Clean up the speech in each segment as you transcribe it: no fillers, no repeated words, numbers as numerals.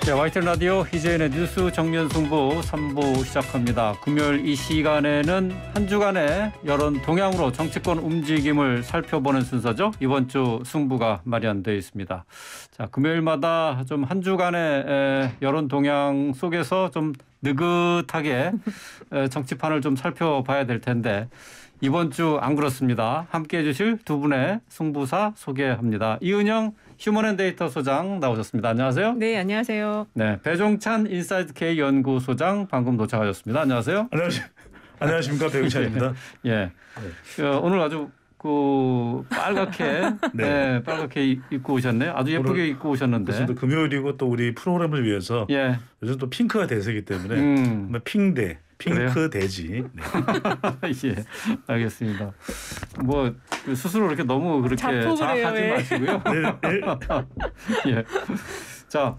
네, YTN 라디오 이재현의 뉴스 정면 승부 3부 시작합니다. 금요일 이 시간에는 한 주간의 여론 동향으로 정치권 움직임을 살펴보는 순서죠. 이번 주 승부가 마련되어 있습니다. 자, 금요일마다 좀 한 주간의 여론 동향 속에서 좀 느긋하게 정치판을 좀 살펴봐야 될 텐데 이번 주 안 그렇습니다. 함께해 주실 두 분의 승부사 소개합니다. 이은영 휴먼앤데이터 소장 나오셨습니다. 안녕하세요. 네, 안녕하세요. 네, 배종찬 인사이드 K 연구소장 방금 도착하셨습니다. 안녕하세요. 안녕하십니까, 배종찬입니다. 예. 오늘 아주 빨갛게 네. 빨갛게 입고 오셨네요. 아주 예쁘게 입고 오셨는데. 그래서 금요일이고 또 우리 프로그램을 위해서 요즘 또 핑크가 대세이기 때문에 핑크 대지. 네. 예, 알겠습니다. 뭐 스스로 이렇게 너무 그렇게 자학하지 마시고요. 예. 자,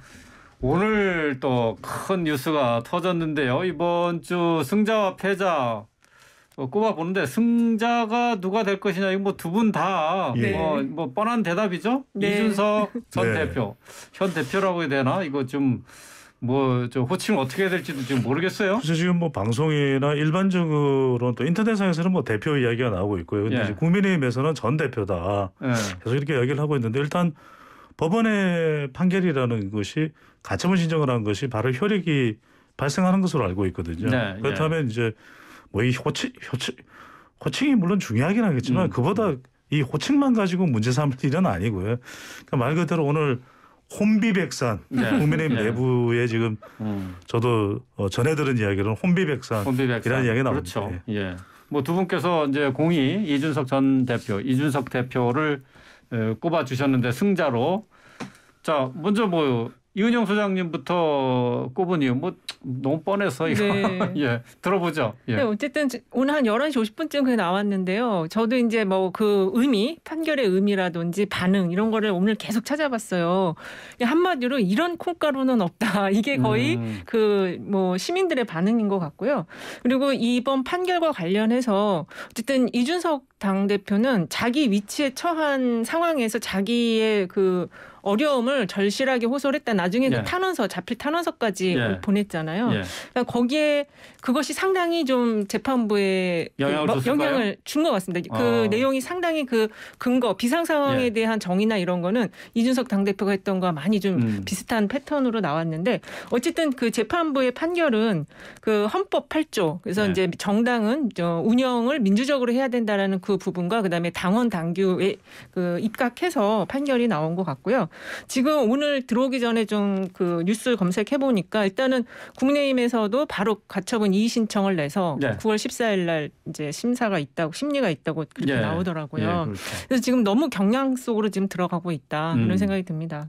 오늘 또 큰 뉴스가 터졌는데요. 이번 주 승자와 패자 꼽아보는데 승자가 누가 될 것이냐 이거 뭐 두 분 다 뭐 뻔한 대답이죠. 네. 이준석 전 대표, 현 대표라고 해야 되나 이거 좀. 뭐 저 호칭을 어떻게 해야 될지도 지금 모르겠어요. 그래서 지금 뭐 방송이나 일반적으로 또 인터넷상에서는 뭐 대표 이야기가 나오고 있고요. 근데 이제 국민의힘에서는 전 대표다. 계속 이렇게 이야기를 하고 있는데 일단 법원의 판결이라는 것이 가처분 신청을 한 것이 바로 효력이 발생하는 것으로 알고 있거든요. 그렇다면 이제 뭐 이 호칭이 물론 중요하긴 하겠지만 그보다 이 호칭만 가지고 문제 삼을 일은 아니고요. 그러니까 말 그대로 오늘 혼비백산 국민의힘 내부에 지금 저도 전해 들은 이야기로는 혼비백산이라는 이야기가 나옵니다. 그렇죠. 예. 뭐 두 분께서 이제 공이 이준석 전 대표, 이준석 대표를 꼽아 주셨는데 승자로 자 먼저 뭐 이은영 소장님부터 꼽은 이유 뭐 너무 뻔해서 이거 예 들어보죠. 예. 네, 어쨌든 오늘 한 11시 50분쯤 그게 나왔는데요. 저도 이제 뭐 그 의미, 판결의 의미라든지 반응 이런 거를 오늘 계속 찾아봤어요. 한마디로 이런 콩가루는 없다. 이게 거의 그 뭐 시민들의 반응인 것 같고요. 그리고 이번 판결과 관련해서 어쨌든 이준석 당대표는 자기 위치에 처한 상황에서 자기의 그 어려움을 절실하게 호소를 했다. 나중에 그 탄원서, 자필 탄원서까지 보냈잖아요. 그러니까 거기에 그것이 상당히 좀 재판부에 영향을 준 것 같습니다. 그 내용이 상당히 그 근거, 비상 상황에 대한 정의나 이런 거는 이준석 당대표가 했던 거와 많이 좀 비슷한 패턴으로 나왔는데 어쨌든 그 재판부의 판결은 그 헌법 8조 그래서 이제 정당은 운영을 민주적으로 해야 된다라는 그 부분과 그다음에 당원 당규에 그 입각해서 판결이 나온 것 같고요. 지금 오늘 들어오기 전에 좀 그 뉴스 검색해 보니까 일단은 국민의힘에서도 바로 가처분 이의 신청을 내서 9월 14일 날 이제 심리가 있다고 그렇게 나오더라고요. 그렇죠. 그래서 지금 너무 경향 속으로 지금 들어가고 있다 이런 생각이 듭니다.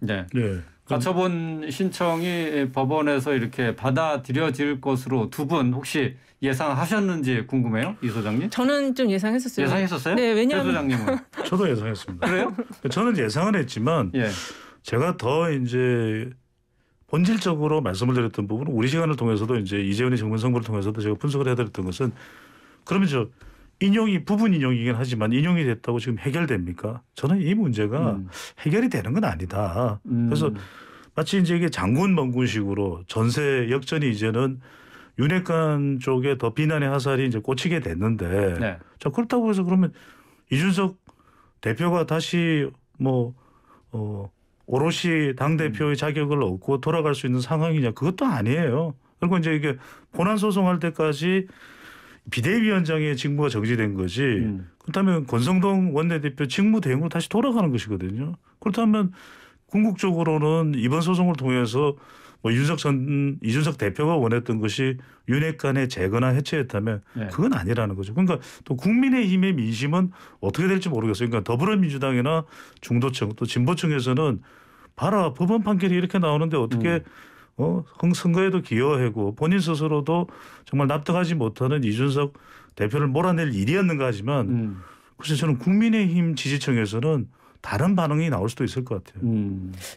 가처분 신청이 법원에서 이렇게 받아들여질 것으로 두 분 혹시 예상하셨는지 궁금해요, 이 소장님? 저는 좀 예상했었어요. 예상했었어요? 네, 왜냐하면 소장님은 저도 예상했습니다. 그래요? 저는 예상은 했지만 제가 더 이제 본질적으로 말씀을 드렸던 부분은 우리 시간을 통해서도 이제 이재현의 정면 승부를 통해서도 제가 분석을 해드렸던 것은 그러면 부분 인용이긴 하지만 인용이 됐다고 지금 해결됩니까? 저는 이 문제가 해결이 되는 건 아니다. 그래서 마치 이제 이게 장군 멍군식으로 전세 역전이 이제는 윤핵관 쪽에 더 비난의 화살이 이제 꽂히게 됐는데 자 그렇다고 해서 그러면 이준석 대표가 다시 오롯이 당대표의 자격을 얻고 돌아갈 수 있는 상황이냐 그것도 아니에요. 그리고 이제 이게 본안 소송할 때까지 비대위원장의 직무가 정지된 거지 그렇다면 권성동 원내대표 직무 대행으로 다시 돌아가는 것이거든요. 그렇다면 궁극적으로는 이번 소송을 통해서 이준석 대표가 원했던 것이 윤핵관의 재거나 해체였다면 그건 아니라는 거죠. 그러니까 또 국민의힘의 민심은 어떻게 될지 모르겠어요. 그러니까 더불어민주당이나 중도층 또 진보층에서는 봐라 법원 판결이 이렇게 나오는데 어떻게 선거에도 기여하고 본인 스스로도 정말 납득하지 못하는 이준석 대표를 몰아낼 일이었는가 하지만 그래서 저는 국민의힘 지지층에서는 다른 반응이 나올 수도 있을 것 같아요.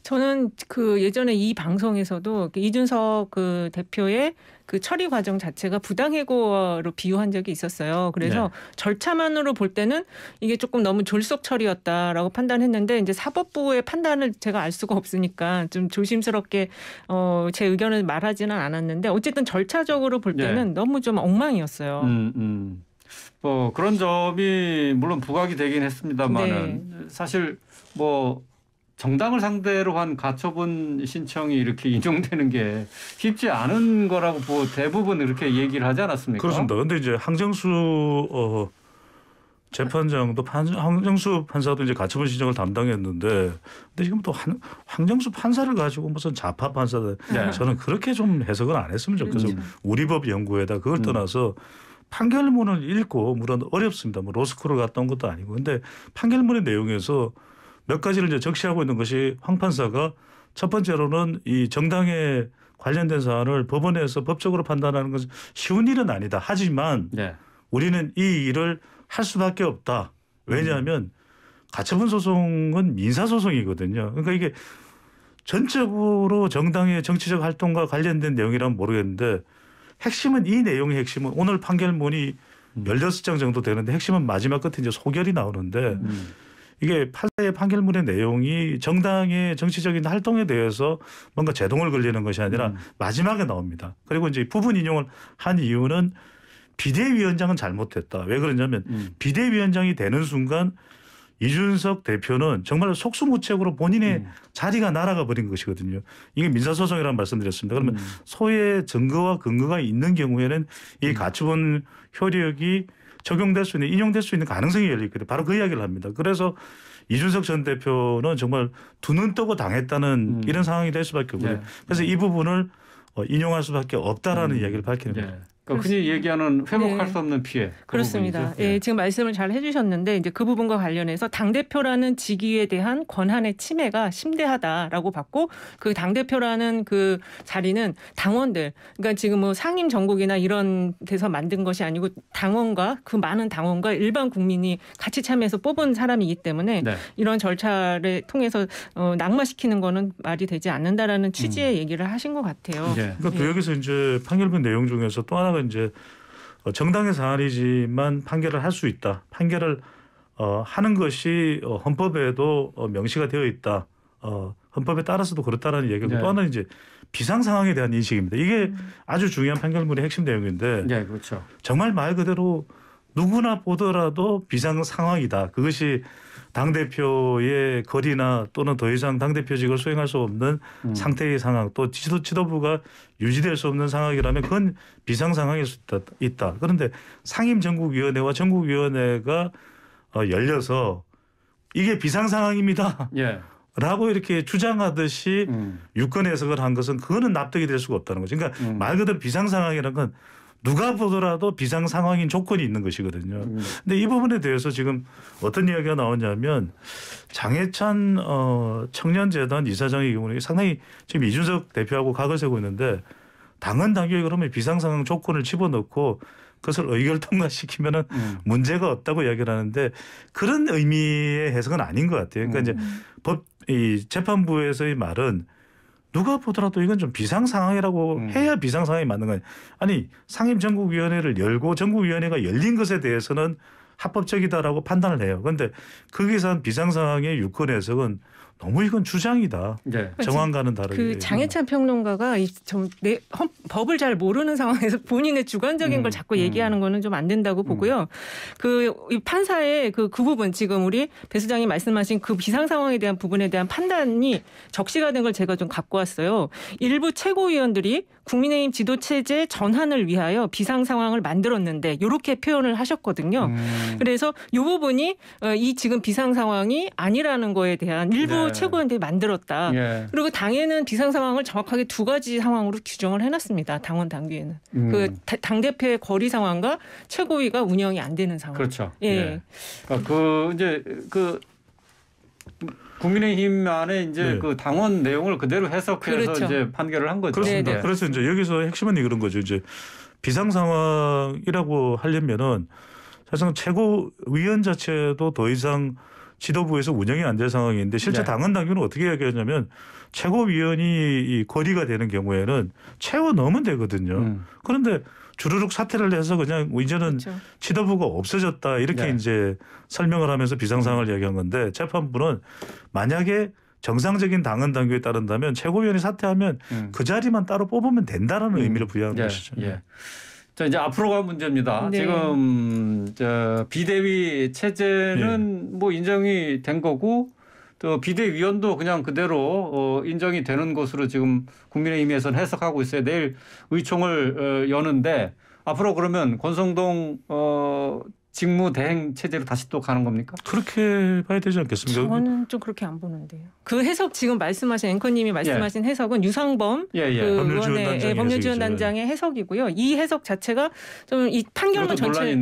저는 그 예전에 이 방송에서도 이준석 그 대표의 그 처리 과정 자체가 부당해고로 비유한 적이 있었어요. 그래서 절차만으로 볼 때는 이게 조금 너무 졸속 처리였다라고 판단했는데 이제 사법부의 판단을 제가 알 수가 없으니까 좀 조심스럽게 제 의견을 말하지는 않았는데 어쨌든 절차적으로 볼 때는 너무 좀 엉망이었어요. 뭐 그런 점이 물론 부각이 되긴 했습니다만은 사실 뭐 정당을 상대로 한 가처분 신청이 이렇게 인용되는 게 쉽지 않은 거라고 대부분 이렇게 얘기를 하지 않았습니까? 그렇습니다. 그런데 이제 황정수 재판장도 황정수 판사도 이제 가처분 신청을 담당했는데, 근데 지금 또 황정수 판사를 가지고 무슨 좌파 판사들 저는 그렇게 좀 해석을 안 했으면 좋겠어요. 우리 법 연구에다 그걸 떠나서 판결문을 읽고 물론 어렵습니다. 뭐 로스쿨을 갔다 온 것도 아니고, 근데 판결문의 내용에서 몇 가지를 이제 적시하고 있는 것이 황 판사가 첫 번째로는 이 정당에 관련된 사안을 법원에서 법적으로 판단하는 것은 쉬운 일은 아니다. 하지만 우리는 이 일을 할 수밖에 없다. 왜냐하면 가처분 소송은 민사소송이거든요. 그러니까 이게 전적으로 정당의 정치적 활동과 관련된 내용이라면 모르겠는데 핵심은 이 내용의 핵심은 오늘 판결문이 16장 정도 되는데 핵심은 마지막 끝에 이제 소결이 나오는데 이게 판사의 판결문의 내용이 정당의 정치적인 활동에 대해서 뭔가 제동을 걸리는 것이 아니라 마지막에 나옵니다. 그리고 이제 부분 인용을 한 이유는 비대위원장은 잘못했다. 왜 그러냐면 비대위원장이 되는 순간 이준석 대표는 정말 속수무책으로 본인의 자리가 날아가 버린 것이거든요. 이게 민사소송이라는 말씀드렸습니다. 그러면 소의 증거와 근거가 있는 경우에는 이 가처분 효력이 적용될 수 있는 인용될 수 있는 가능성이 열리거든요. 바로 그 이야기를 합니다. 그래서 이준석 전 대표는 정말 두 눈 뜨고 당했다는 이런 상황이 될 수밖에 없고요. 그래서 이 부분을 인용할 수밖에 없다라는 이야기를 밝히는 거죠. 그러니까 흔히 얘기하는 회복할 수 없는 피해. 그렇습니다. 지금 말씀을 잘 해주셨는데 이제 그 부분과 관련해서 당대표라는 직위에 대한 권한의 침해가 심대하다라고 봤고 그 당대표라는 그 자리는 당원들, 그러니까 지금 뭐 상임 전국이나 이런 데서 만든 것이 아니고 당원과 그 많은 당원과 일반 국민이 같이 참여해서 뽑은 사람이기 때문에 이런 절차를 통해서 낙마시키는 거는 말이 되지 않는다라는 취지의 얘기를 하신 것 같아요. 그러니까 그 여기서 이제 판결문 내용 중에서 또 하나가 이제 정당의 사안이지만 판결을 할 수 있다. 판결을 하는 것이 헌법에도 명시가 되어 있다. 헌법에 따라서도 그렇다라는 얘기고 또 하나는 이제 비상 상황에 대한 인식입니다. 이게 아주 중요한 판결문의 핵심 내용인데 그렇죠. 정말 말 그대로 누구나 보더라도 비상 상황이다. 그것이 당대표의 거리나 또는 더 이상 당대표직을 수행할 수 없는 상태의 상황, 또 지도부가 유지될 수 없는 상황이라면 그건 비상 상황일 수 있다. 그런데 상임전국위원회와 전국위원회가 열려서 이게 비상 상황입니다. 라고 이렇게 주장하듯이 유권 해석을 한 것은 그거는 납득이 될 수가 없다는 거죠. 그러니까 말 그대로 비상 상황이라는 건 누가 보더라도 비상 상황인 조건이 있는 것이거든요. 근데 이 부분에 대해서 지금 어떤 이야기가 나오냐면 장해찬 청년재단 이사장의 경우는 상당히 지금 이준석 대표하고 각을 세우고 있는데 당헌 당규에 그러면 비상 상황 조건을 집어넣고 그것을 의결통과시키면은 문제가 없다고 이야기를 하는데 그런 의미의 해석은 아닌 것 같아요. 그러니까 이제 이 재판부에서의 말은 누가 보더라도 이건 좀 비상 상황이라고 해야 비상 상황이 맞는 거예요. 아니 상임전국위원회를 열고 전국위원회가 열린 것에 대해서는 합법적이다라고 판단을 해요. 그런데 거기서 한 비상 상황의 유권 해석은 너무 이건 주장이다. 정황과는 다르게. 그 장해찬 평론가가 법을 잘 모르는 상황에서 본인의 주관적인 걸 자꾸 얘기하는 거는 좀 안 된다고 보고요. 그 판사의 그 부분 지금 우리 배 수장이 말씀하신 그 비상 상황에 대한 부분에 대한 판단이 적시가 된 걸 제가 좀 갖고 왔어요. 일부 최고위원들이 국민의힘 지도체제 전환을 위하여 비상 상황을 만들었는데 이렇게 표현을 하셨거든요. 그래서 이 부분이 이 지금 비상 상황이 아니라는 거에 대한 일부 최고위원들이 만들었다. 그리고 당에는 비상 상황을 정확하게 두 가지 상황으로 규정을 해놨습니다. 당원 당규에는 그 당 대표의 거리 상황과 최고위가 운영이 안 되는 상황. 그렇죠. 그러니까 그 이제 그 국민의힘 안에 이제 그 당원 내용을 그대로 해석해서 이제 판결을 한 거죠. 그렇습니다. 그래서 이제 여기서 핵심은 그런 거죠. 이제 비상 상황이라고 하려면은 사실상 최고위원 자체도 더 이상 지도부에서 운영이 안 될 상황인데 실제 네. 당헌 당규는 어떻게 얘기하냐면 최고위원이 이 거리가 되는 경우에는 채워 넣으면 되거든요. 그런데 주르륵 사퇴를 해서 그냥 이제는 그렇죠. 지도부가 없어졌다 이렇게 네. 이제 설명을 하면서 비상상황을 얘기한 건데 재판부는 만약에 정상적인 당헌 당규에 따른다면 최고위원이 사퇴하면 그 자리만 따로 뽑으면 된다는 의미를 부여한 것이죠. 예. 자, 이제 앞으로가 문제입니다. 네. 지금 비대위 체제는 뭐 인정이 된 거고 또 비대위원도 그냥 그대로 인정이 되는 것으로 지금 국민의힘에서는 해석하고 있어요. 내일 의총을 여는데 앞으로 그러면 권성동 직무대행 체제로 다시 또 가는 겁니까? 그렇게 봐야 되지 않겠습니까? 저는 좀 그렇게 안 보는데요. 그 해석 지금 말씀하신 앵커님이 말씀하신 해석은 유상범 그 의원의 법률지원단장의 해석이고요. 이 해석 자체가 좀 이 판결문 전체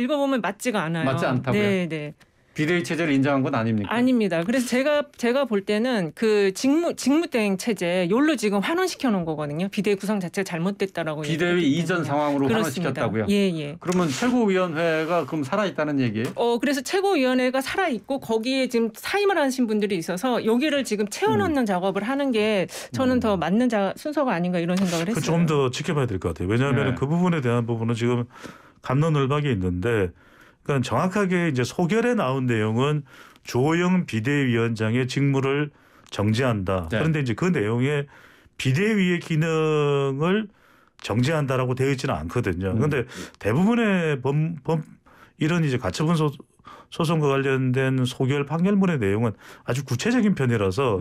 읽어보면 맞지가 않아요. 맞지 않다고요? 네. 비대위 체제를 인정한 건 아닙니까? 아닙니다. 그래서 제가 볼 때는 그 직무대행 체제 요로 지금 환원시켜 놓은 거거든요. 비대위 구성 자체가 잘못됐다라고. 비대위 이전 상황으로 환원시켰다고요? 예. 그러면 최고위원회가 그럼 살아있다는 얘기예요? 그래서 최고위원회가 살아있고 거기에 지금 사임을 하신 분들이 있어서 여기를 지금 채워넣는 작업을 하는 게 저는 더 맞는 순서가 아닌가 이런 생각을 했어요. 좀 더 지켜봐야 될 것 같아요. 왜냐하면 그 부분에 대한 부분은 지금 갑론을박이 있는데 그러니까 정확하게 이제 소결에 나온 내용은 주호영 비대위원장의 직무를 정지한다. 네. 그런데 이제 그 내용에 비대위의 기능을 정지한다라고 되어 있지는 않거든요. 그런데 대부분의 이런 이제 가처분 소송과 관련된 소결 판결문의 내용은 아주 구체적인 편이라서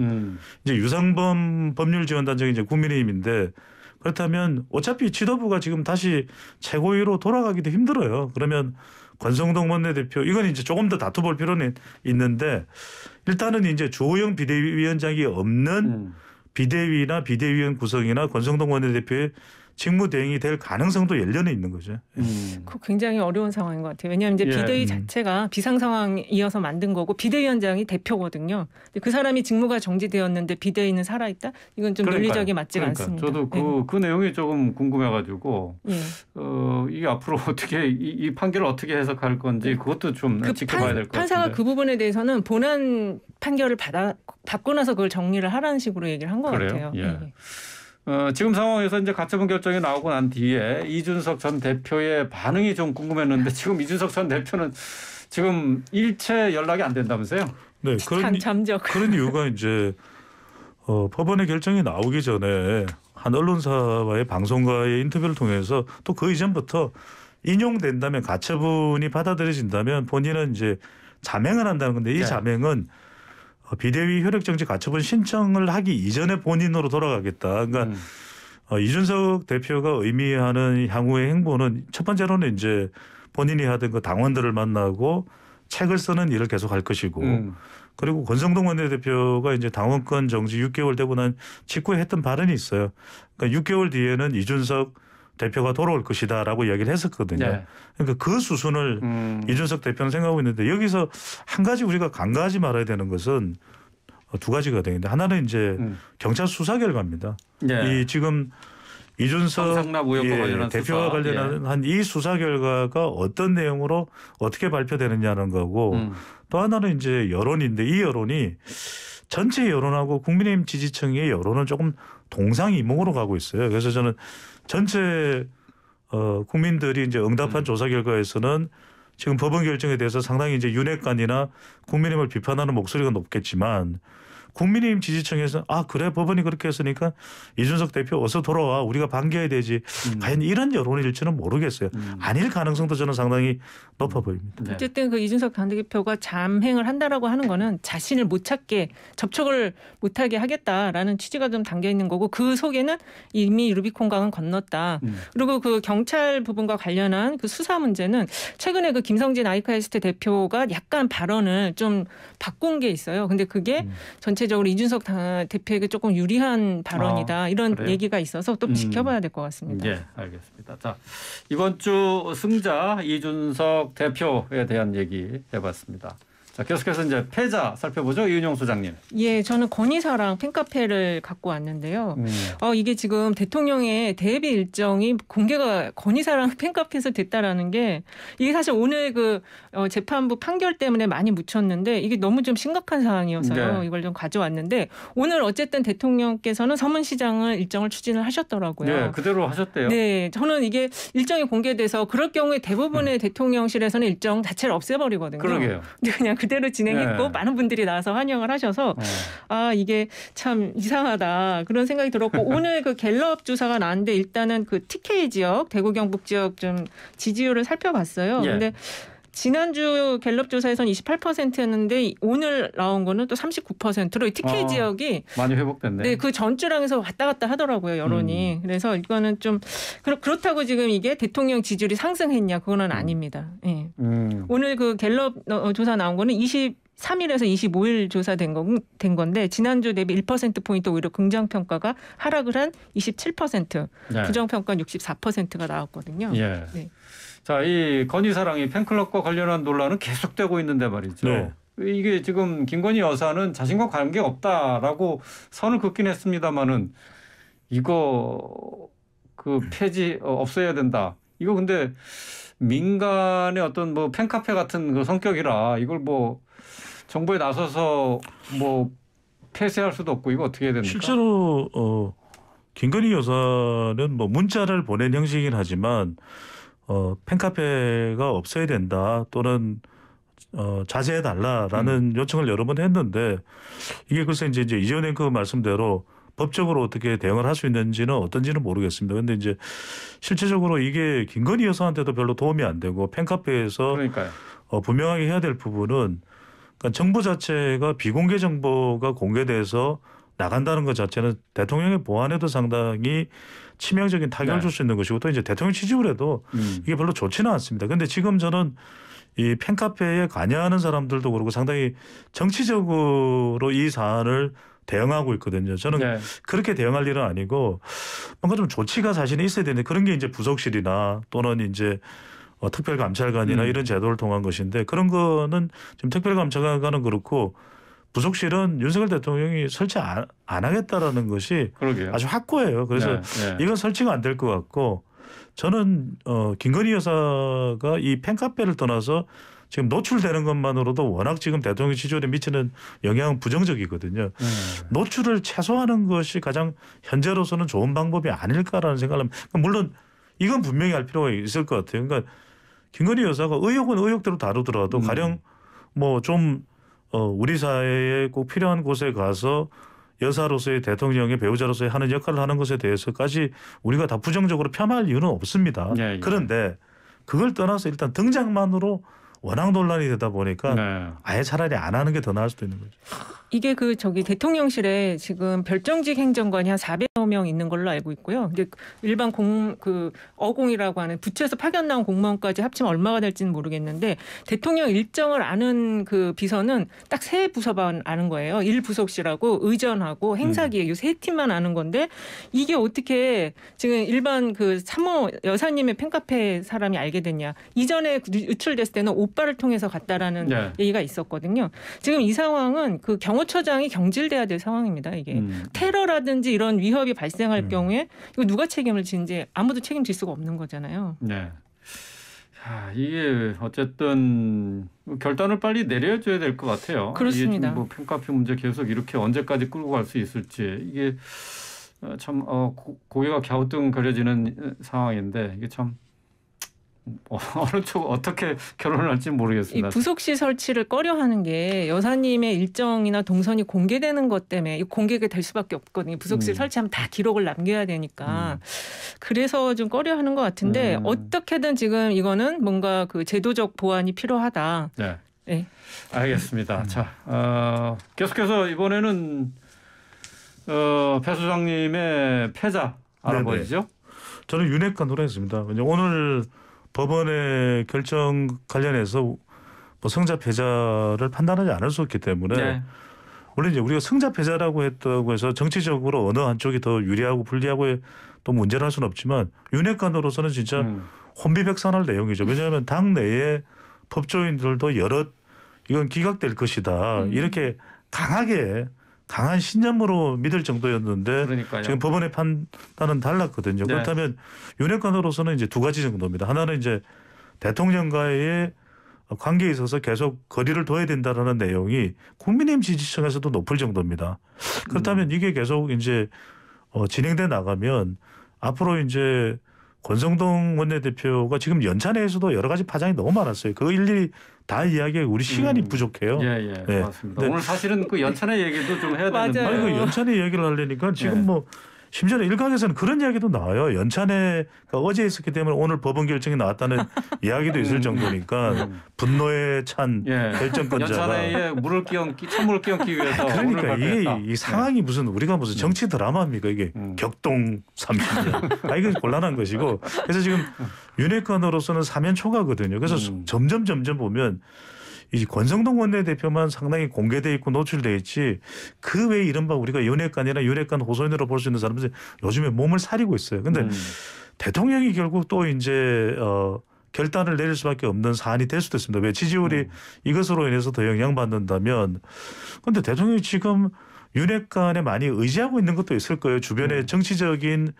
이제 유상범 법률지원단장이 이제 국민의힘인데 그렇다면 어차피 지도부가 지금 다시 최고위로 돌아가기도 힘들어요. 그러면 권성동 원내대표 이건 이제 조금 더 다투볼 필요는 있는데 일단은 이제 주호영 비대위원장이 없는 비대위나 비대위원 구성이나 권성동 원내대표의 직무대행이 될 가능성도 열려는 있는 거죠. 그 굉장히 어려운 상황인 것 같아요. 왜냐하면 이제 비대위 자체가 비상 상황이어서 만든 거고 비대위원장이 대표거든요. 근데 그 사람이 직무가 정지되었는데 비대위는 살아있다? 이건 좀 논리적이 맞지가 않습니다. 저도 그 내용이 조금 궁금해가지고 이게 앞으로 어떻게 이 판결을 어떻게 해석할 건지 그것도 좀 지켜봐야 될 것 같아요. 판사가 그 부분에 대해서는 본안 판결을 받고 나서 그걸 정리를 하라는 식으로 얘기를 한 것 같아요. 지금 상황에서 이제 가처분 결정이 나오고 난 뒤에 이준석 전 대표의 반응이 좀 궁금했는데 지금 이준석 전 대표는 지금 일체 연락이 안 된다면서요? 네, 그런 이유가 이제 법원의 결정이 나오기 전에 한 언론사와의 방송과의 인터뷰를 통해서 또 그 이전부터 인용된다면 가처분이 받아들여진다면 본인은 이제 자명을 한다는 건데 이 자명은 비대위 효력정지 가처분 신청을 하기 이전에 본인으로 돌아가겠다. 그러니까 이준석 대표가 의미하는 향후의 행보는 첫 번째로는 이제 본인이 하던 그 당원들을 만나고 책을 쓰는 일을 계속할 것이고 그리고 권성동 원내대표가 이제 당원권 정지 6개월 되고 난 직후에 했던 발언이 있어요. 그러니까 6개월 뒤에는 이준석 대표가 돌아올 것이다라고 이야기를 했었거든요. 그러니까 그 수순을 이준석 대표는 생각하고 있는데 여기서 한 가지 우리가 간과하지 말아야 되는 것은 두 가지가 되는데 하나는 이제 경찰 수사 결과입니다. 이 지금 이준석 대표와 관련한 이 수사 결과가 어떤 내용으로 어떻게 발표되느냐는 거고 또 하나는 이제 여론인데 이 여론이 전체 여론하고 국민의힘 지지층의 여론은 조금 동상이몽으로 가고 있어요. 그래서 저는 전체 국민들이 이제 응답한 조사 결과에서는 지금 법원 결정에 대해서 상당히 이제 윤핵관이나 국민의힘을 비판하는 목소리가 높겠지만 국민의힘 지지층에서 그래 법원이 그렇게 했으니까 이준석 대표 어서 돌아와 우리가 반겨야 되지. 과연 이런 여론일지는 모르겠어요. 아닐 가능성도 저는 상당히 높아 보입니다. 어쨌든 그 이준석 당대표가 잠행을 한다라고 하는 거는 자신을 못 찾게 접촉을 못하게 하겠다라는 취지가 좀 담겨 있는 거고 그 속에는 이미 루비콘강은 건넜다. 그리고 그 경찰 부분과 관련한 그 수사 문제는 최근에 그 김성진 아이카이스트 대표가 약간 발언을 좀 바꾼 게 있어요. 근데 그게 전체적으로 이준석 대표에게 조금 유리한 발언이다. 이런 얘기가 있어서 또 지켜봐야 될 것 같습니다. 예, 알겠습니다. 자, 이번 주 승자 이준석 대표에 대한 얘기 해봤습니다. 자, 계속해서 이제 패자 살펴보죠. 이은영 소장님. 예, 저는 건의사랑 팬카페를 갖고 왔는데요. 이게 지금 대통령의 대비 일정이 공개가 건의사랑 팬카페에서 됐다라는 게 이게 사실 오늘 그 재판부 판결 때문에 많이 묻혔는데 이게 너무 좀 심각한 상황이어서요. 네. 이걸 좀 가져왔는데 오늘 어쨌든 대통령께서는 서문시장을 일정을 추진을 하셨더라고요. 네, 그대로 하셨대요. 네, 저는 이게 일정이 공개돼서 그럴 경우에 대부분의 대통령실에서는 일정 자체를 없애버리거든요. 그러게요. 근데 그냥 그대로 진행했고 네. 많은 분들이 나와서 환영을 하셔서 이게 참 이상하다 그런 생각이 들었고 오늘 그 갤럽 조사가 나왔는데 일단은 그 TK 지역 대구 경북 지역 좀 지지율을 살펴봤어요. 예. 근데 지난주 갤럽 조사에서는 28%였는데 오늘 나온 거는 또 39%로 TK 지역이 많이 회복됐네. 네, 그 전주랑에서 왔다 갔다 하더라고요, 여론이. 그래서 이거는 좀 그렇다고 지금 이게 대통령 지지율이 상승했냐 그거는 아닙니다. 예. 오늘 그 갤럽 조사 나온 거는 23일에서 25일 조사된 건데 지난주 대비 1%포인트 오히려 긍정평가가 하락을 한 27%, 네. 부정평가는 64%가 나왔거든요. 예. 네. 자, 이 건희사랑이 팬클럽과 관련한 논란은 계속되고 있는데 말이죠. 네. 이게 지금 김건희 여사는 자신과 관계 없다라고 선을 긋긴 했습니다마는 이거 그 폐지 없애야 된다. 이거 근데 민간의 어떤 뭐 팬카페 같은 그 성격이라 이걸 뭐 정부에 나서서 뭐 폐쇄할 수도 없고 이거 어떻게 해야 됩니까? 실제로 김건희 여사는 뭐 문자를 보낸 형식이긴 하지만 팬카페가 없어야 된다 또는 자제해달라라는 요청을 여러 번 했는데 이게 글쎄 이제 이전에 그 말씀대로 법적으로 어떻게 대응을 할 수 있는지는 어떤지는 모르겠습니다. 그런데 이제 실제적으로 이게 김건희 여사한테도 별로 도움이 안 되고 팬카페에서 그러니까요. 분명하게 해야 될 부분은 그러니까 정보 자체가 비공개 정보가 공개돼서 나간다는 것 자체는 대통령의 보안에도 상당히 치명적인 타격을 줄 수 있는 것이고 또 이제 대통령 지지율에도 이게 별로 좋지는 않습니다. 그런데 지금 저는 이 팬카페에 관여하는 사람들도 그렇고 상당히 정치적으로 이 사안을 대응하고 있거든요. 저는 네. 그렇게 대응할 일은 아니고 뭔가 좀 조치가 사실은 있어야 되는데 그런 게 이제 부속실이나 또는 이제 특별감찰관이나 이런 제도를 통한 것인데 그런 거는 지금 특별감찰관은 그렇고 부속실은 윤석열 대통령이 설치 안 하겠다라는 것이 그러게요. 아주 확고해요. 그래서 네. 이건 설치가 안 될 것 같고 저는 김건희 여사가 이 팬카페를 떠나서 지금 노출되는 것만으로도 워낙 지금 대통령 지지율에 미치는 영향은 부정적이거든요. 노출을 최소화하는 것이 가장 현재로서는 좋은 방법이 아닐까라는 생각을 합니다. 물론 이건 분명히 할 필요가 있을 것 같아요. 그러니까 김건희 여사가 의혹은 의혹대로 다루더라도 가령 뭐 좀 우리 사회에 꼭 필요한 곳에 가서 여사로서의 대통령의 배우자로서의 하는 역할을 하는 것에 대해서까지 우리가 다 부정적으로 폄하할 이유는 없습니다. 예. 그런데 그걸 떠나서 일단 등장만으로 워낙 논란이 되다 보니까 아예 차라리 안 하는 게 더 나을 수도 있는 거죠. 이게 대통령실에 지금 별정직 행정관이 한 400여 명 있는 걸로 알고 있고요. 근데 일반 어공이라고 하는 부처에서 파견 나온 공무원까지 합치면 얼마가 될지는 모르겠는데 대통령 일정을 아는 그 비서는 딱 3부서만 아는 거예요. 1부속실하고 의전하고 행사기획 이 3팀만 아는 건데 이게 어떻게 지금 일반 그 사모 여사님의 팬카페 사람이 알게 됐냐. 이전에 유출됐을 때는 오빠를 통해서 갔다라는 얘기가 있었거든요. 지금 이 상황은 그 경호처장이 경질돼야 될 상황입니다. 이게 테러라든지 이런 위협이 발생할 경우에 이거 누가 책임을 지는지 아무도 책임질 수가 없는 거잖아요. 네. 자, 이게 어쨌든 결단을 빨리 내려줘야 될 것 같아요. 그렇습니다. 이게 뭐 팬카페 문제 계속 이렇게 언제까지 끌고 갈 수 있을지 이게 참 고개가 갸우뚱거려지는 상황인데 이게 참 어느 쪽 어떻게 결혼을 할지 모르겠습니다. 이 부속실 설치를 꺼려하는 게 여사님의 일정이나 동선이 공개되는 것 때문에 공개가 될 수밖에 없거든요. 부속실 설치하면 다 기록을 남겨야 되니까. 그래서 좀 꺼려하는 것 같은데 어떻게든 지금 이거는 뭔가 그 제도적 보완이 필요하다. 네. 네. 알겠습니다. 자, 계속해서 이번에는 배 소장님의 패자 알아보시죠. 네네. 저는 윤핵관 노래했습니다. 오늘 법원의 결정 관련해서 뭐 성자 패자를 판단하지 않을 수 없기 때문에 원래 이제 우리가 성자 패자라고 했다고 해서 정치적으로 어느 한쪽이 더 유리하고 불리하고 또 문제를 할 수는 없지만 윤핵관으로서는 진짜 혼비백산할 내용이죠. 왜냐하면 당 내에 법조인들도 여러 이건 기각될 것이다. 이렇게 강한 신념으로 믿을 정도였는데 그러니까요. 지금 법원의 판단은 달랐거든요. 네. 그렇다면 윤핵관으로서는 이제 두 가지 정도입니다. 하나는 이제 대통령과의 관계에 있어서 계속 거리를 둬야 된다라는 내용이 국민의힘 지지층에서도 높을 정도입니다. 그렇다면 이게 계속 이제 진행돼 나가면 앞으로 이제 권성동 원내대표가 지금 연찬회에서도 여러 가지 파장이 너무 많았어요. 그거 일일이 다 이야기에 우리 시간이 부족해요. 예, 네. 맞습니다. 네. 오늘 사실은 그 연찬회 얘기도 좀 해야 되는데. 맞아요. 아니 그 연찬회 얘기를 하려니까 지금 네. 뭐 심지어 일각에서는 그런 이야기도 나와요. 연찬회가 어제 있었기 때문에 오늘 법원 결정이 나왔다는 이야기도 있을 정도니까 분노에 찬 예. 결정권자가. 연찬회에 찬물을 끼얹기 위해서 그러니까 오늘 이게 발표했다. 이 상황이 무슨 정치 드라마입니까 이게 격동 30년. 아 이거 곤란한 것이고 그래서 지금 윤핵관으로서는 사면 초과거든요. 그래서 점점 보면 이 권성동 원내대표만 상당히 공개돼 있고 노출돼 있지 그 외에 이른바 우리가 윤핵관이나 윤핵관 호소인으로 볼 수 있는 사람들이 요즘에 몸을 사리고 있어요. 근데 대통령이 결국 또 이제 결단을 내릴 수밖에 없는 사안이 될 수도 있습니다. 왜 지지율이 이것으로 인해서 더 영향받는다면 그런데 대통령이 지금 윤핵관에 많이 의지하고 있는 것도 있을 거예요. 주변에 정치적인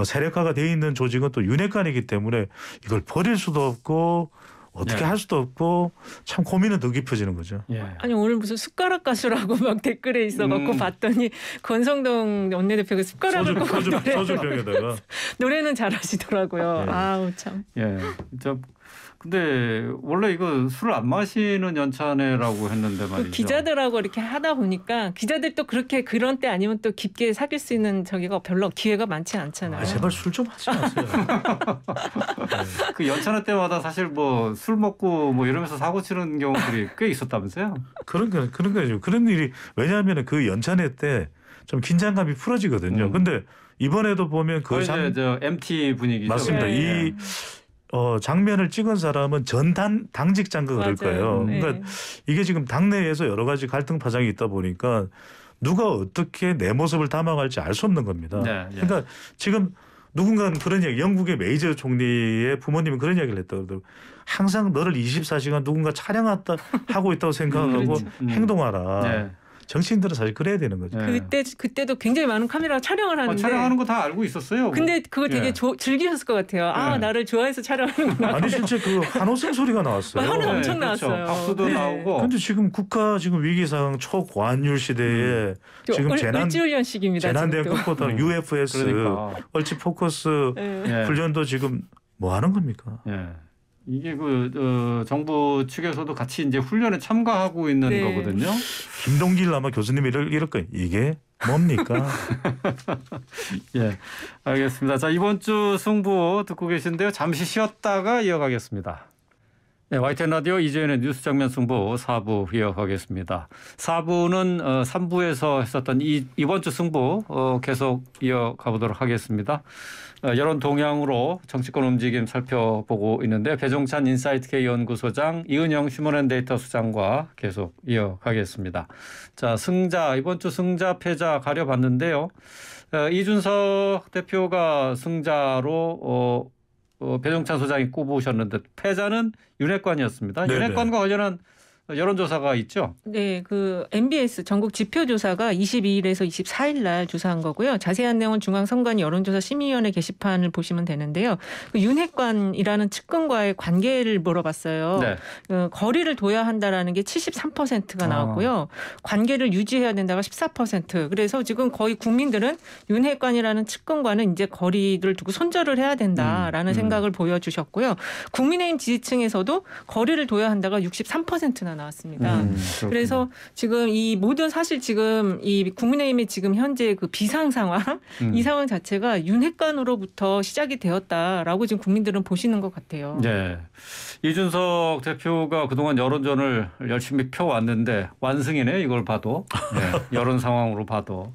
세력화가 돼 있는 조직은 또 윤핵관이기 때문에 이걸 버릴 수도 없고 어떻게 네. 할 수도 없고 참 고민은 더 깊어지는 거죠. 예. 아니 오늘 무슨 숟가락 가수라고 막 댓글에 있어갖고 봤더니 권성동 원내대표가 숟가락을 꼭 소주병에다가 노래는 잘하시더라고요. 네. 아우 참. 예. 근데 원래 이거 술을 안 마시는 연찬회라고 했는데 말이죠. 그 기자들하고 이렇게 하다 보니까 기자들도 그렇게 그런 때 아니면 또 깊게 사귈 수 있는 저기가 별로 기회가 많지 않잖아요. 아, 제발 술 좀 하지 마세요. 그 연찬회 때마다 사실 뭐 술 먹고 뭐 이러면서 사고 치는 경우들이 꽤 있었다면서요? 그런 거죠. 그런 일이 왜냐하면 그 연찬회 때 좀 긴장감이 풀어지거든요. 근데 이번에도 보면 그 이제 저 MT 분위기죠. 맞습니다. 네. 이 장면을 찍은 사람은 전 당직 장관을 그럴 맞아요. 거예요. 네. 그러니까 이게 지금 당내에서 여러 가지 갈등 파장이 있다 보니까 누가 어떻게 내 모습을 담아갈지 알 수 없는 겁니다. 네, 예. 그러니까 지금 누군가는 그런 얘기, 영국의 메이저 총리의 부모님은 그런 이야기를 했다고 그러더라고요. 항상 너를 24시간 누군가 촬영하고 있다고 생각하고 그렇죠. 행동하라. 네. 정치인들은 사실 그래야 되는 거죠. 네. 그때도 굉장히 많은 카메라가 촬영을 하는데. 촬영하는 거 다 알고 있었어요. 근데 그거 되게 예. 즐기셨을 것 같아요. 아 네. 나를 좋아해서 촬영하는구나. 아니 실제 그 한호성 소리가 나왔어요. 한호 엄청 그렇죠. 나왔어요. 박수도 네. 나오고. 근데 지금 국가 지금 위기 상황 초고환율 시대에 지금 을지훈련식입니다. 재난대응 극복하는 UFS 그러니까. 얼치 포커스 네. 예. 훈련도 지금 뭐 하는 겁니까? 예. 이게 정부 측에서도 같이 이제 훈련에 참가하고 있는 네. 거거든요. 김동길 아마 교수님이 이럴 거예요. 이게 뭡니까? 예, 알겠습니다. 자, 이번 주 승부 듣고 계신데요. 잠시 쉬었다가 이어가겠습니다. 네, YTN 라디오 이재현의 뉴스 장면 승부 4부 이어가겠습니다. 4부는 3부에서 했었던 이번 주 승부 계속 이어가 보도록 하겠습니다. 여론 동향으로 정치권 움직임 살펴보고 있는데 배종찬 인사이트 K 연구소장, 이은영 휴먼앤데이터 수장과 계속 이어가겠습니다. 자, 이번 주 승자 패자 가려봤는데요. 이준석 대표가 승자로 배종찬 소장이 꼽으셨는데 패자는 윤핵관이었습니다. 네네. 윤핵관과 관련한 여론조사가 있죠. 네, 그 MBS 전국 지표조사가 22일에서 24일 날 조사한 거고요. 자세한 내용은 중앙선관 여론조사 심의위원회 게시판을 보시면 되는데요. 그 윤핵관이라는 측근과의 관계를 물어봤어요. 네. 거리를 둬야 한다라는 게 73%가 나왔고요. 관계를 유지해야 된다가 14%. 그래서 지금 거의 국민들은 윤핵관이라는 측근과는 이제 거리를 두고 손절을 해야 된다라는 생각을 보여주셨고요. 국민의힘 지지층에서도 거리를 둬야 한다가 63%나 나왔습니다. 그래서 지금 이 모든 사실 지금 이 국민의힘의 지금 현재 그 비상 상황 이 상황 자체가 윤핵관으로부터 시작이 되었다라고 지금 국민들은 보시는 것 같아요. 네. 이준석 대표가 그동안 여론전을 열심히 펴왔는데 완승이네 이걸 봐도. 네. 여론 상황으로 봐도.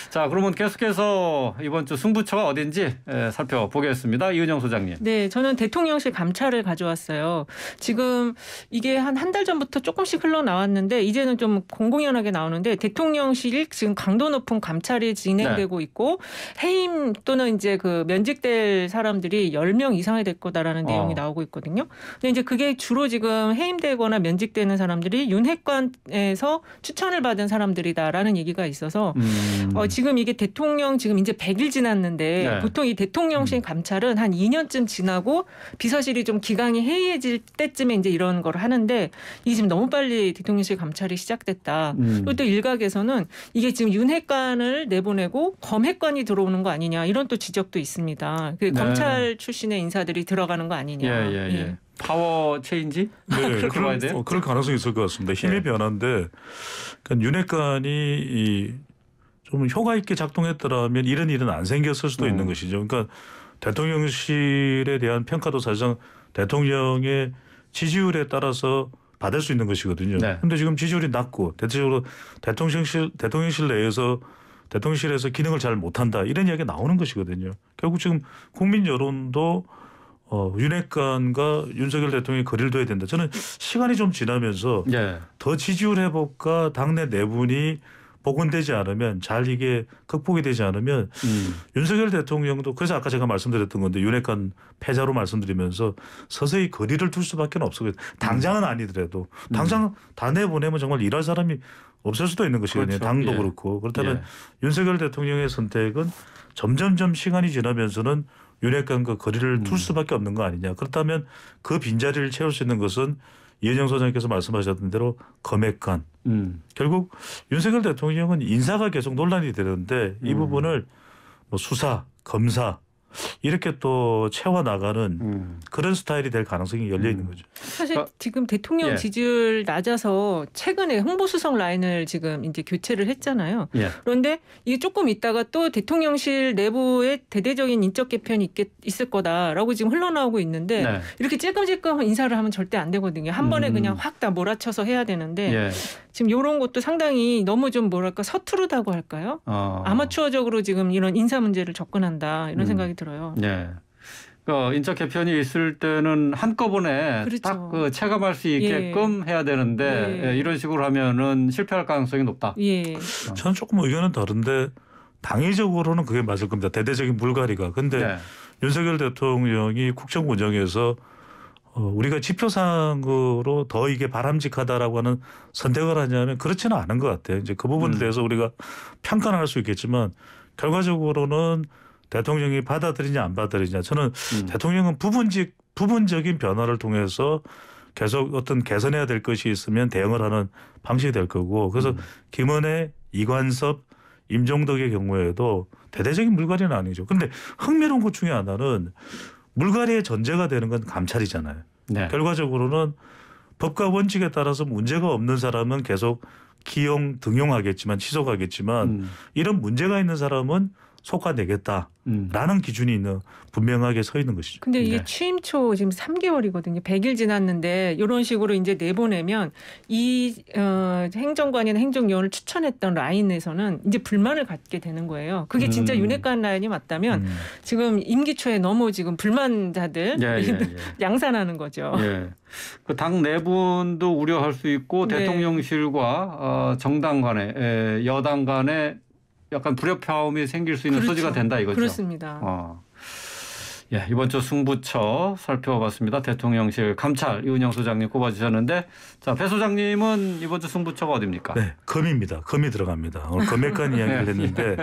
자, 그러면 계속해서 이번 주 승부처가 어딘지 살펴보겠습니다. 이은영 소장님. 네, 저는 대통령실 감찰을 가져왔어요. 지금 이게 한 달 전부터 조금씩 흘러나왔는데 이제는 좀 공공연하게 나오는데 대통령실 지금 강도 높은 감찰이 진행되고 있고 해임 또는 이제 그 면직될 사람들이 10명 이상이 될 거다라는 내용이 나오고 있거든요. 근데 이제 그게 주로 지금 해임되거나 면직되는 사람들이 윤핵관에서 추천을 받은 사람들이다라는 얘기가 있어서 지금 이게 대통령 지금 이제 100일 지났는데 네. 보통 이 대통령실 감찰은 한 2년쯤 지나고 비서실이 좀 기강이 해이해질 때쯤에 이제 이런 걸 하는데 이게 지금 너무 빨리 대통령실 감찰이 시작됐다. 그리고 또 일각에서는 이게 지금 윤핵관을 내보내고 검핵관이 들어오는 거 아니냐 이런 또 지적도 있습니다. 그 검찰 출신의 인사들이 들어가는 거 아니냐. 예. 파워 체인지? 네, 그렇게 봐야 돼요? 그럴 가능성이 있을 것 같습니다. 힘의 변화인데 그러니까 윤핵관이 좀 효과 있게 작동했더라면 이런 일은 안 생겼을 수도 있는 것이죠. 그러니까 대통령실에 대한 평가도 사실상 대통령의 지지율에 따라서 받을 수 있는 것이거든요. 그런데 지금 지지율이 낮고 대체적으로 대통령실 내에서 대통령실에서 기능을 잘 못한다 이런 이야기가 나오는 것이거든요. 결국 지금 국민 여론도 윤핵관과 윤석열 대통령이 거리를 둬야 된다. 저는 시간이 좀 지나면서 더 지지율 회복과 당내 내분이 복원되지 않으면 잘 이게 극복이 되지 않으면 윤석열 대통령도 그래서 아까 제가 말씀드렸던 건데 윤핵관 패자로 말씀드리면서 서서히 거리를 둘 수밖에 없어요. 당장은 아니더라도 당장 다 내보내면 정말 일할 사람이 없을 수도 있는 것이거든요. 그렇죠. 당도 그렇고 그렇다면 윤석열 대통령의 선택은 점점점 시간이 지나면서는 윤핵관과 거리를 둘 수밖에 없는 거 아니냐. 그렇다면 그 빈자리를 채울 수 있는 것은 이은영 소장님께서 말씀하셨던 대로 검핵관. 결국 윤석열 대통령은 인사가 계속 논란이 되는데 이 부분을 뭐 수사, 검사 이렇게 또 채워나가는 그런 스타일이 될 가능성이 열려 있는 거죠. 사실 지금 대통령 지지율 낮아서 최근에 홍보수석 라인을 지금 이제 교체를 했잖아요. 그런데 이게 조금 있다가 또 대통령실 내부에 대대적인 인적 개편이 있을 거다라고 지금 흘러나오고 있는데 이렇게 찔끔찔끔 인사를 하면 절대 안 되거든요. 한 번에 그냥 확 다 몰아쳐서 해야 되는데 지금 이런 것도 상당히 너무 좀 뭐랄까 서투르다고 할까요? 아마추어적으로 지금 이런 인사 문제를 접근한다 이런 생각이 들어요. 인적 개편이 있을 때는 한꺼번에 딱 그 체감할 수 있게끔 해야 되는데 이런 식으로 하면은 실패할 가능성이 높다. 저는 조금 의견은 다른데 당위적으로는 그게 맞을 겁니다. 대대적인 물갈이가. 근데 윤석열 대통령이 국정 운영에서 우리가 지표상으로 더 이게 바람직하다라고 하는 선택을 하냐면 그렇지는 않은 것 같아요. 이제 그 부분에 대해서 우리가 평가는 할 수 있겠지만 결과적으로는 대통령이 받아들이냐 안 받아들이냐. 저는 대통령은 부분적인 변화를 통해서 계속 어떤 개선해야 될 것이 있으면 대응을 하는 방식이 될 거고 그래서 김은혜, 이관섭, 임종덕의 경우에도 대대적인 물갈이는 아니죠. 그런데 흥미로운 것 중에 하나는 물갈이의 전제가 되는 건 감찰이잖아요. 결과적으로는 법과 원칙에 따라서 문제가 없는 사람은 계속 기용, 등용하겠지만 취소하겠지만 이런 문제가 있는 사람은 속아내겠다라는 기준이 있는 분명하게 서 있는 것이죠. 근데 이게 취임 초 지금 3개월이거든요. 100일 지났는데 이런 식으로 이제 내보내면 이 행정관이나 행정요원을 추천했던 라인에서는 이제 불만을 갖게 되는 거예요. 그게 진짜 윤핵관 라인이 맞다면 지금 임기 초에 너무 지금 불만자들 양산하는 거죠. 그 당 내분도 우려할 수 있고 대통령실과 정당 간에 여당 간에 약간 불협화음이 생길 수 있는 소지가 된다 이거죠. 그렇습니다. 이번 주 승부처 살펴봤습니다. 대통령실 감찰 이은영 소장님 꼽아주셨는데 자, 배 소장님은 이번 주 승부처가 어디입니까? 네, 검입니다. 검이 들어갑니다. 오늘 검핵관 이야기를 했는데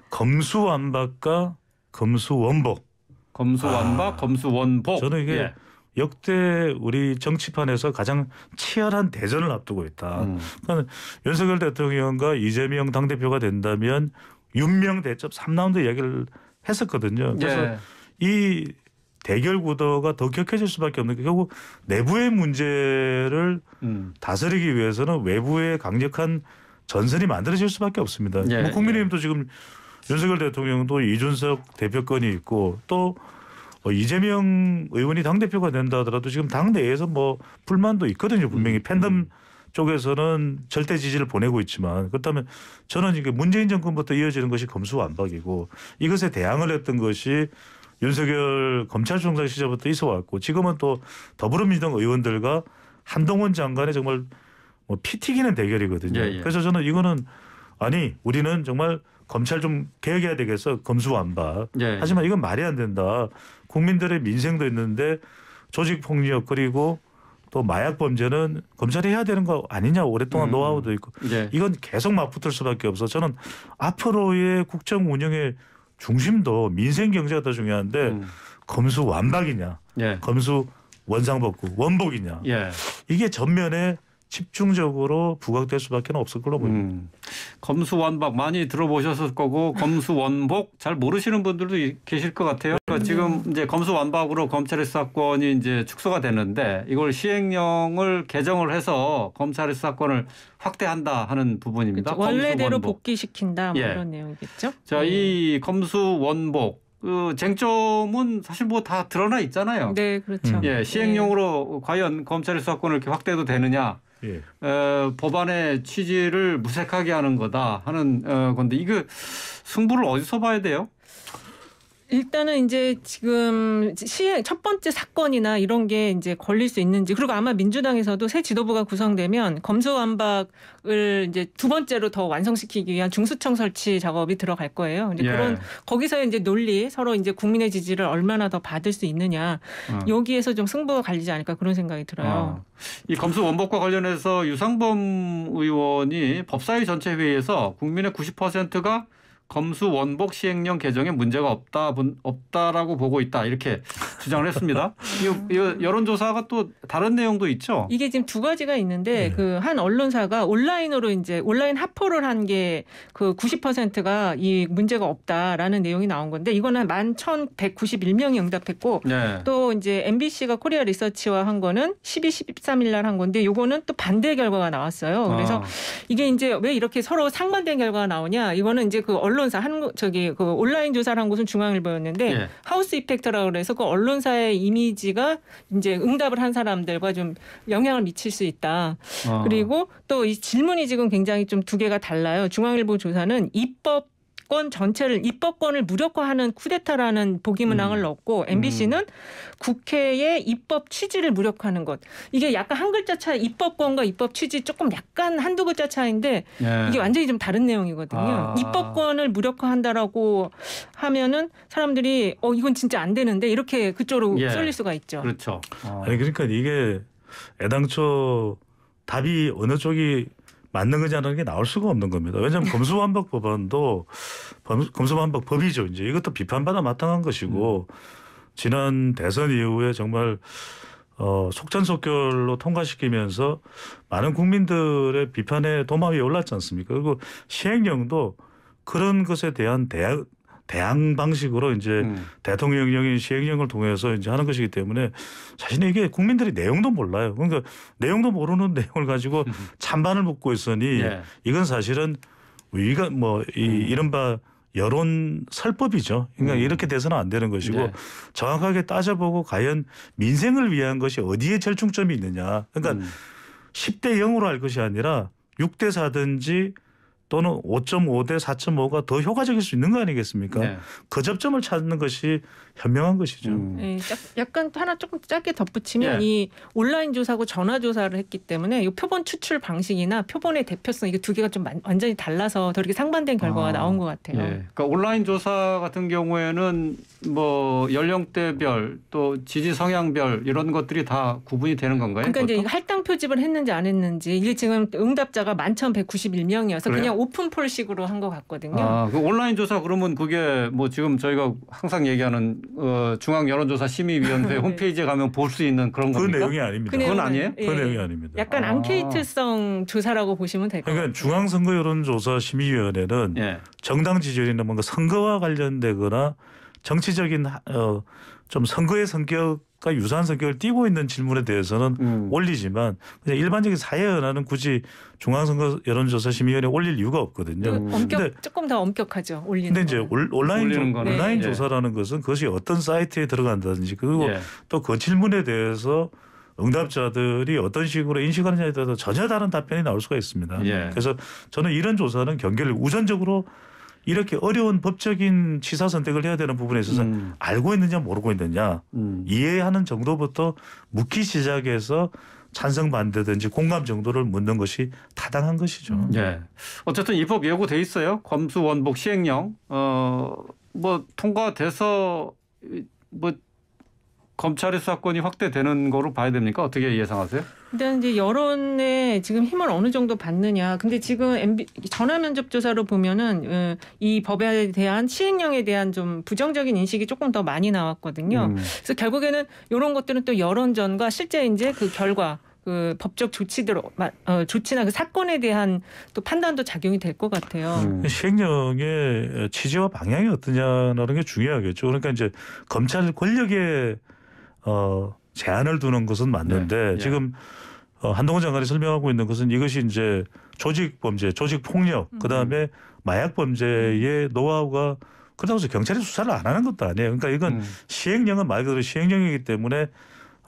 검수완박과 검수원복. 검수완박, 검수원복. 저는 이게 역대 우리 정치판에서 가장 치열한 대전을 앞두고 있다. 그러니까 윤석열 대통령과 이재명 당대표가 된다면 윤명 대첩 3라운드 이야기를 했었거든요. 그래서 이 대결 구도가 더 격해질 수밖에 없는 게 결국 내부의 문제를 다스리기 위해서는 외부의 강력한 전선이 만들어질 수밖에 없습니다. 뭐 국민의힘도 지금 윤석열 대통령도 이준석 대표권이 있고 또 이재명 의원이 당대표가 된다 하더라도 지금 당내에서 뭐 불만도 있거든요. 분명히 팬덤 쪽에서는 절대 지지를 보내고 있지만 그렇다면 저는 이게 문재인 정권부터 이어지는 것이 검수완박이고 이것에 대항을 했던 것이 윤석열 검찰총장 시절부터 있어왔고 지금은 또 더불어민주당 의원들과 한동훈 장관의 정말 뭐 피 튀기는 대결이거든요. 예, 예. 그래서 저는 이거는 아니 우리는 정말 검찰 좀 개혁해야 되겠어 검수완박. 예, 하지만 이건 말이 안 된다. 국민들의 민생도 있는데 조직폭력 그리고 또 마약 범죄는 검찰이 해야 되는 거 아니냐 오랫동안 노하우도 있고 예. 이건 계속 맞붙을 수밖에 없어. 저는 앞으로의 국정 운영의 중심도 민생 경제가 더 중요한데 검수완박이냐 예. 검수 원상복구 원복이냐 예. 이게 전면에 집중적으로 부각될 수밖에 없을 걸로 보입니다. 검수완박 많이 들어보셨을 거고 검수원복 잘 모르시는 분들도 계실 것 같아요. 그러니까 지금 이제 검수완박으로 검찰의 수사권이 이제 축소가 되는데 이걸 시행령을 개정을 해서 검찰의 수사권을 확대한다 하는 부분입니다. 그렇죠. 원래대로 검수원복. 복귀시킨다 뭐 예. 이런 내용이겠죠. 자, 이 검수원복 그 쟁점은 사실 뭐 다 드러나 있잖아요. 네, 그렇죠. 예, 시행령으로 과연 검찰의 수사권을 이렇게 확대도 되느냐? 예. 법안의 취지를 무색하게 하는 거다 하는 건데 이거 승부를 어디서 봐야 돼요? 일단은 이제 지금 시행 첫 번째 사건이나 이런 게 이제 걸릴 수 있는지 그리고 아마 민주당에서도 새 지도부가 구성되면 검수완박을 이제 두 번째로 더 완성시키기 위한 중수청 설치 작업이 들어갈 거예요. 이제 예. 그런 거기서 이제 논리 서로 이제 국민의 지지를 얼마나 더 받을 수 있느냐 여기에서 좀 승부가 갈리지 않을까 그런 생각이 들어요. 이 검수원복과 관련해서 유상범 의원이 법사위 전체 회의에서 국민의 90%가 검수원복 시행령 개정에 문제가 없다라고 보고 있다 이렇게 주장을 했습니다. 이 여론조사가 또 다른 내용도 있죠. 이게 지금 두 가지가 있는데 그 한 언론사가 온라인으로 이제 온라인 합포를 한 게 그 90%가 이 문제가 없다라는 내용이 나온 건데 이거는 11,191명이 응답했고 네. 또 이제 MBC가 코리아 리서치와 한 거는 12, 13일 날 한 건데 요거는 또 반대 결과가 나왔어요. 그래서 이게 이제 왜 이렇게 서로 상반된 결과가 나오냐? 이거는 이제 그 언론사 그 온라인 조사를 한 곳은 중앙일보였는데 예. 하우스 이펙터라고 그래서 그 언론사의 이미지가 이제 응답을 한 사람들과 좀 영향을 미칠 수 있다. 그리고 또 이 질문이 지금 굉장히 좀 두 개가 달라요. 중앙일보 조사는 입법권을 무력화하는 쿠데타라는 보기문항을 넣었고 MBC는 국회의 입법 취지를 무력화하는 것. 이게 약간 한 글자 차이, 입법권과 입법 취지 조금 약간 한두 글자 차이인데 예. 이게 완전히 좀 다른 내용이거든요. 입법권을 무력화한다라고 하면은 사람들이 이건 진짜 안 되는데 이렇게 그쪽으로 예. 쏠릴 수가 있죠. 그렇죠. 아니 그러니까 이게 애당초 답이 어느 쪽이 맞는 거냐는 게 나올 수가 없는 겁니다. 왜냐하면 검수완박 법안도 검수완박 법이죠. 이제 이것도 비판받아 마땅한 것이고 지난 대선 이후에 정말 속전속결로 통과시키면서 많은 국민들의 비판의 도마 위에 올랐지 않습니까? 그리고 시행령도 그런 것에 대한 대항 방식으로 이제 대통령령이 시행령을 통해서 이제 하는 것이기 때문에 사실은 이게 국민들이 내용도 몰라요. 그러니까 내용도 모르는 내용을 가지고 찬반을 묻고 있으니 예. 이건 사실은 우리가 이른바 여론 설법이죠. 그러니까 이렇게 돼서는 안 되는 것이고 네. 정확하게 따져보고 과연 민생을 위한 것이 어디에 절충점이 있느냐. 그러니까 10대 0으로 할 것이 아니라 6대 4든지 또는 5.5대 4.5가 더 효과적일 수 있는 거 아니겠습니까? 네. 그 접점을 찾는 것이 현명한 것이죠. 네, 약간 하나 조금 짧게 덧붙이면 예. 이 온라인 조사하고 전화 조사를 했기 때문에 이 표본 추출 방식이나 표본의 대표성 이게 두 개가 좀 완전히 달라서 더 이렇게 상반된 결과가 나온 것 같아요. 예. 그러니까 온라인 조사 같은 경우에는 뭐 연령대별 또 지지 성향별 이런 것들이 다 구분이 되는 건가요? 그러니까 이제 할당 표집을 했는지 안 했는지 이게 지금 응답자가 11,191명이어서 그래요? 그냥 오픈폴식으로 한 것 같거든요. 그 온라인 조사 그러면 그게 뭐 지금 저희가 항상 얘기하는 중앙 여론조사 심의위원회 홈페이지에 가면 볼 수 있는 그런 그 겁니까? 내용이 아닙니다. 그건 아니에요? 그 내용이 아닙니다. 약간 앙케이트성 조사라고 보시면 될 것 같아요. 그러니까 중앙선거여론조사심의위원회는 예. 정당 지지율이나 뭔가 선거와 관련되거나 정치적인 좀 선거의 성격과 유사한 성격을 띠고 있는 질문에 대해서는 올리지만 그냥 일반적인 사회 현안은 굳이 중앙선거여론조사심의위원회에 올릴 이유가 없거든요. 조금 더 엄격하죠. 올리는 근데 이제 올리는 거는. 온라인 네. 조사라는 것은 그것이 어떤 사이트에 들어간다든지 그리고 예. 또 그 질문에 대해서 응답자들이 어떤 식으로 인식하느냐에 따라서 전혀 다른 답변이 나올 수가 있습니다. 예. 그래서 저는 이런 조사는 경계를 우선적으로 이렇게 어려운 법적인 취사 선택을 해야 되는 부분에 있어서 알고 있느냐 모르고 있느냐 이해하는 정도부터 묻기 시작해서 찬성 반대든지 공감 정도를 묻는 것이 타당한 것이죠. 예. 어쨌든 입법 예고돼 있어요. 검수 원복 시행령 뭐 통과돼서 뭐 검찰의 수사권이 확대되는 거로 봐야 됩니까? 어떻게 예상하세요? 일단 이제 여론에 지금 힘을 어느 정도 받느냐. 근데 지금 전화 면접 조사로 보면은 이 법에 대한 시행령에 대한 좀 부정적인 인식이 조금 더 많이 나왔거든요. 그래서 결국에는 이런 것들은 또 여론전과 실제 이제 그 결과 그 법적 조치나 그 사건에 대한 또 판단도 작용이 될 것 같아요. 시행령의 취지와 방향이 어떠냐는 게 중요하겠죠. 그러니까 이제 검찰 권력에 제한을 두는 것은 맞는데 지금 한동훈 장관이 설명하고 있는 것은 이것이 이제 조직 범죄, 조직 폭력, 그다음에 마약 범죄의 노하우가 그렇다고 해서 경찰이 수사를 안 하는 것도 아니에요. 그러니까 이건 시행령은 말 그대로 시행령이기 때문에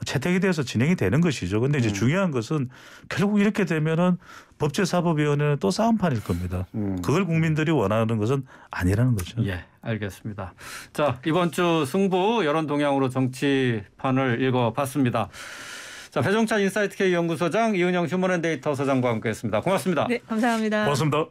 채택이 돼서 진행이 되는 것이죠. 그런데 이제 중요한 것은 결국 이렇게 되면은 법제사법위원회는 또 싸움판일 겁니다. 그걸 국민들이 원하는 것은 아니라는 거죠. 예, 알겠습니다. 자, 이번 주 승부 여론 동향으로 정치판을 읽어봤습니다. 자, 배종찬 인사이트K 연구소장, 이은영 휴먼앤데이터 소장과 함께했습니다. 고맙습니다. 네, 감사합니다. 고맙습니다.